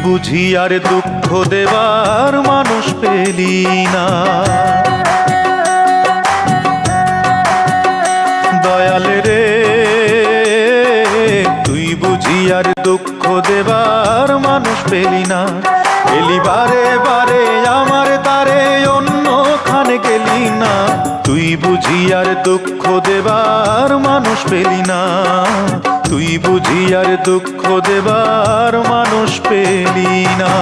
বুঝি আর দুঃখ দেবার মানুষ পেলি না। দয়াল রে তুই বুঝি আর দুঃখ দেবার মানুষ পেলি না। এলি বারে বারে আমার তারে অন্যখানে গেলি না। তুই বুঝি আর দুঃখ দেবার মানুষ পেলি না। তুই বুঝি আর দুঃখ দেবার মানুষ পেলি না।